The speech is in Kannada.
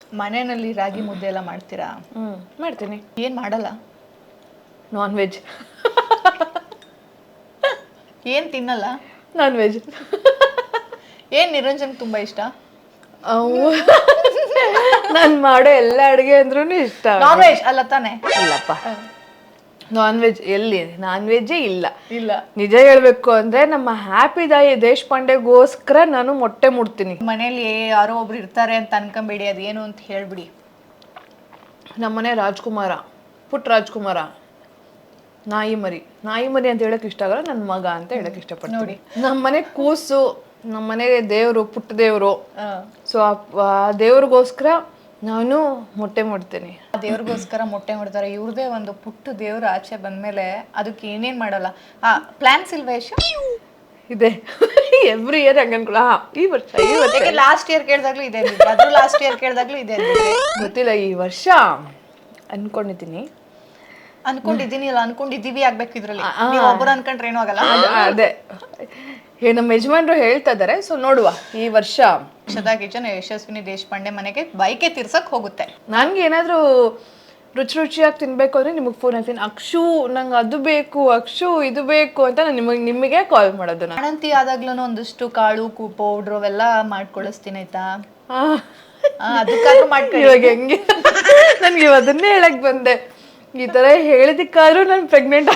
ಮನೆಯಲ್ಲಿ ರಾಗಿ ಮುದ್ದೆ ಎಲ್ಲ ಮಾಡ್ತೀರಾ? ಮಾಡ್ತೀನಿ. ಏನ್ ಮಾಡಲ್ಲ? Non veg. ಏನ್ ತಿನ್ನಲ್ಲ? Non veg. ಏನ್ ನಿರಂಜನ್ ತುಂಬಾ ಇಷ್ಟ? ನಾನು ಮಾಡೋ ಎಲ್ಲ ಅಡುಗೆ ಅಂದ್ರೂ ಇಷ್ಟ. ನಾನ್ ವೆಜ್ ಅಲ್ಲ ತಾನೆ? ಇಲ್ಲಪ್ಪ, ನಾನ್ ವೆಜ್ ಎಲ್ಲಿ? ನಾನ್ ವೆಜ್ಜೇ ಇಲ್ಲ. ಇಲ್ಲ. ನಿಜ ಹೇಳ್ಬೇಕು ಅಂದ್ರೆ ನಮ್ಮ ಹ್ಯಾಪಿ ದಾಯಿ ದೇಶಪಾಂಡೆಗೋಸ್ಕರ ನಾನು ಮೊಟ್ಟೆ ಮುಡ್ತೀನಿ. ಮನೇಲಿ ಯಾರೋ ಒಬ್ರು ಇರ್ತಾರೆ ಅಂತ ಅನ್ಕೊಂಬೇಡಿ, ಅದೇನು ಅಂತ ಹೇಳ್ಬಿಡಿ. ನಮ್ಮನೆ ರಾಜ್ಕುಮಾರ, ಪುಟ್ಟ ರಾಜ್ಕುಮಾರ, ನಾಯಿ ಮರಿ ಅಂತ ಹೇಳಕ್ ಇಷ್ಟ ಆಗಲ್ಲ, ನನ್ನ ಮಗ ಅಂತ ಹೇಳಕ್ ಇಷ್ಟಪಡ್ತೀನಿ. ನೋಡಿ, ನಮ್ಮನೆ ಕೂಸು, ನಮ್ಮನೆ ದೇವರು, ಪುಟ್ಟ ದೇವರು. ಆ ಸೊ ಆ ದೇವ್ರಿಗೋಸ್ಕರ ನಾನು ಮೊಟ್ಟೆ ಮಾಡ್ತೀನಿ. ದೇವ್ರಿಗೋಸ್ಕರ ಮೊಟ್ಟೆ ಮಾಡ್ತಾರೆ. ಇವ್ರದೇ ಒಂದು ಪುಟ್ಟ ದೇವ್ರು ಆಚೆ ಬಂದ್ಮೇಲೆ ಅದಕ್ಕೆ ಏನೇನ್ ಮಾಡಲ್ಲ. ಪ್ಲಾನ್ಸ್ ಇಲ್ವಾ ಯಶು? ಇದೆ. ಎವ್ರಿ ಇಯರ್ ಹಂಗ ಅನ್ಕೊಳ್ಳ, ಈ ವರ್ಷ ಲಾಸ್ಟ್ ಇಯರ್ ಕೇಳಿದಾಗ್ಲೂ ಇದೆ ಅಂದಿದ್ದೆ, ಅದು ಲಾಸ್ಟ್ ಇಯರ್ ಕೇಳಿದಾಗ್ಲೂ ಇದೆ ಅಂದಿದ್ದೆ. ಗೊತ್ತಿಲ್ಲ, ಈ ವರ್ಷ ಅನ್ಕೊಂಡಿದ್ದೀನಿ. ಅನ್ಕೊಂಡಿದ್ದೀನಿ ಇಲ್ಲ ಅನ್ಕೊಂಡಿದ್ದೀವಿ ಆಗ್ಬೇಕು ಇದ್ರಲ್ಲಿ. ನೀವು ಒಬ್ಬರು ಅನ್ಕೊಂಡ್ರೆ ಏನೂ ಆಗಲ್ಲ. ಅದೇ ನಮ್ಮ ಯಜಮಾನ್ರು ಹೇಳ್ತಾ ಇದಾರೆ. ಸೊ ನೋಡುವ, ಈ ವರ್ಷ ಕಿಚನ್ ಯಶಸ್ವಿನಿ ದೇಶಪಾಂಡೆ ಮನೆಗೆ ಬೈಕೆ ತಿರ್ಸಕ್ ಹೋಗುತ್ತೆ. ನನ್ಗೆ ಏನಾದ್ರು ರುಚಿಯಾಗಿ ತಿನ್ಬೇಕು ಅಂದ್ರೆ ನಿಮಗೆ ಫೋನ್ ಹಾಕ್ತೀನಿ, ಅಕ್ಷು ನಂಗೆ ಅದು ಬೇಕು, ಅಕ್ಷು ಇದು ಬೇಕು ಅಂತ ನಾನು ನಿಮಗೆ ಕಾಲ್ ಮಾಡೋದು. ನಾನು ಆಣಂತಿ ಆದಾಗ್ಲೂ ಒಂದಷ್ಟು ಕಾಳು ಪೌಡ್ರು ಅವೆಲ್ಲ ಮಾಡ್ಕೊಳಿಸ್ತೀನಿ ಆಯ್ತಾ? ಅದಕ್ಕಾದ್ರೂ ಮಾಡ್ಕೊಳ್ಳಿ. ಇವಾಗ ಹೆಂಗೆ ನನ್ಗೆ ಅದನ್ನೇ ಹೇಳಕ್ ಬಂದೆ, ಈ ತರ ಹೇಳಿದಕ್ಕಾದ್ರೂ ನಾನು ಪ್ರೆಗ್ನೆಂಟ್